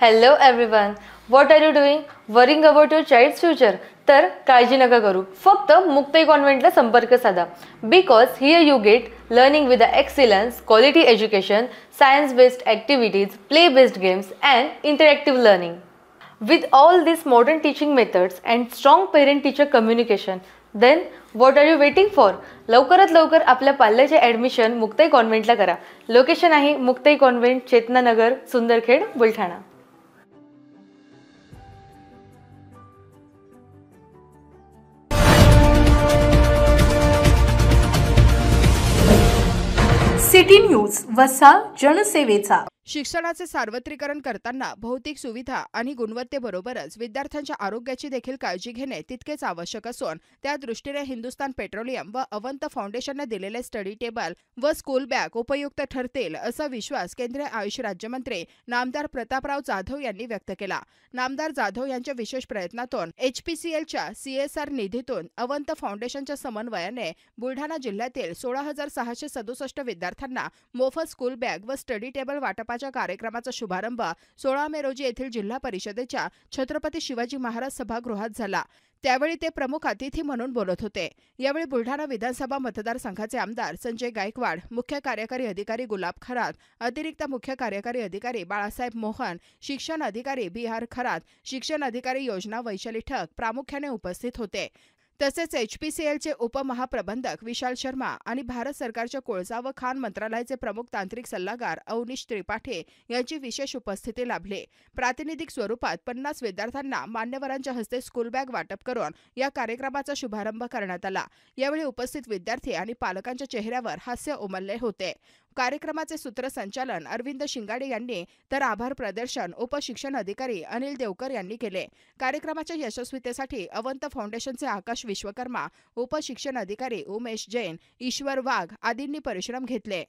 Hello everyone. What are you doing? Worrying about your child's future? तर काळजी नका करू. फक्त मुक्ताई कॉन्व्हेंटला संपर्क साधा. Because here you get learning with the excellence, quality education, science-based activities, play-based games and interactive learning. With all these modern teaching methods and strong parent-teacher communication, then what are you waiting for? लवकरात लवकर आपल्या पाल्याचे admission Muktai कॉन्व्हेंटला करा. Location आहे Muktai convent, Chetananagar, Sundarkhed, Buldhana. City news वसा जनसेवेचा. शिक्षणाचे सार्वत्रिकरण करताना भौतिक सुविधा आणि गुणवत्तेबरोबरच विद्यार्थ्यांच्या आरोग्याची देखील काळजी घेणे तितकेच आवश्यक असून त्या दृष्टीने हिंदुस्थान पेट्रोलियम व अवंत फाउंडेशनने दिलेले स्टडी टेबल व स्कूल बॅग उपयुक्त ठरतील असा विश्वास केंद्रीय आयुष राज्यमंत्री नामदार प्रतापराव जाधव यांनी व्यक्त केला. नामदार जाधव यांच्या विशेष प्रयत्नातून HPCLच्या CSR निधीतून अवंत फाउंडेशनच्या समन्वयाने बुलढाणा जिल्ह्यातील 16,667 विद्यार्थ्यांना मोफत स्कूल बॅग व स्टडी टेबल वाटप कार्यक्रमाचा शुभारंभ 16 मे रोजी येथील जिल्हा परिषदेच्या छत्रपती शिवाजी महाराज सभागृहात झाला. त्यावेळी ते प्रमुख अतिथी म्हणून बोलत होते. यावेळी बुलढाणा विधानसभा मतदारसंघाचे आमदार संजय गायकवाड, मुख्य कार्यकारी अधिकारी गुलाब खरात, अतिरिक्त मुख्य कार्यकारी अधिकारी बाळासाहेब मोहन, शिक्षण अधिकारी BR खरात, शिक्षण अधिकारी योजना वैशाली ठक प्रामुख्याने उपस्थित होते. तसेच HPCLचे उपमहाप्रबंधक विशाल शर्मा आणि भारत सरकारच्या कोळसा व खाण मंत्रालयाचे प्रमुख तांत्रिक सल्लागार अवनीश त्रिपाठी यांची विशेष उपस्थिती लाभली. प्रातिनिधिक स्वरूपात 50 विद्यार्थ्यांना मान्यवरांच्या हस्ते स्कूल बॅग वाटप करून या कार्यक्रमाचा शुभारंभ करण्यात आला. यावेळी उपस्थित विद्यार्थी आणि पालकांच्या चेहऱ्यावर हास्य उमलले होते. कार्यक्रमाचे सूत्रसंचालन अरविंद शिंगाडे यांनी तर आभार प्रदर्शन उपशिक्षण अधिकारी अनिल देवकर यांनी केले. कार्यक्रमाच्या यशस्वीतेसाठी अवंत फाउंडेशनचे आकाश विश्वकर्मा, उपशिक्षण अधिकारी उमेश जैन, ईश्वर वाघ आदींनी परिश्रम घेतले.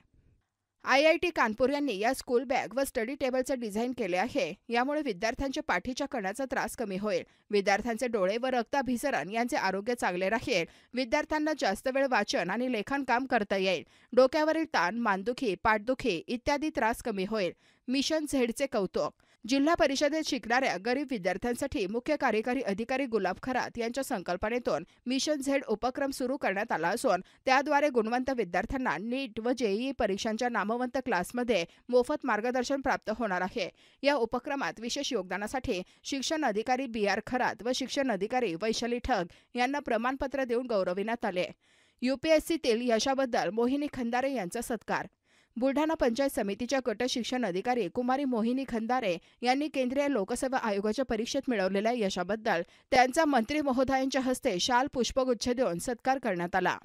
IIT कानपूर यांनी या स्कूल बॅग व स्टडी टेबलचे डिझाईन केले आहे. यामुळे विद्यार्थ्यांच्या पाठीच्या कण्याचा त्रास कमी होईल. विद्यार्थ्यांचे डोळे व रक्ताभिसरण यांचे आरोग्य चांगले राहील. विद्यार्थ्यांना जास्त वेळ वाचन आणि लेखन काम करता येईल. डोक्यावरील ताण, मानदुखी, पाठदुखी इत्यादी त्रास कमी होईल. मिशन झेडचे कौतुक. जिल्हा परिषदेत शिकणाऱ्या गरीब विद्यार्थ्यांसाठी मुख्य कार्यकारी अधिकारी गुलाब खरात यांच्या संकल्पनेतून मिशन झेड उपक्रम सुरू करण्यात आला असून त्याद्वारे गुणवंत विद्यार्थ्यांना नीट व JEE परीक्षांच्या नामवंत क्लासमध्ये मोफत मार्गदर्शन प्राप्त होणार आहे. या उपक्रमात विशेष योगदानासाठी शिक्षण अधिकारी BR खरात व शिक्षण अधिकारी वैशाली ठग यांना प्रमाणपत्र देऊन गौरविण्यात आले. UPSCतील यशाबद्दल मोहिनी खंदारे यांचा सत्कार. बुलढाणा पंचायत समितीच्या गट शिक्षण अधिकारी कुमारी मोहिनी खंदारे यांनी केंद्रीय लोकसेवा आयोगाच्या परीक्षेत मिळवलेल्या यशाबद्दल त्यांचा मंत्री महोदयांच्या हस्ते शाल पुष्पगुच्छ देऊन सत्कार करण्यात आला.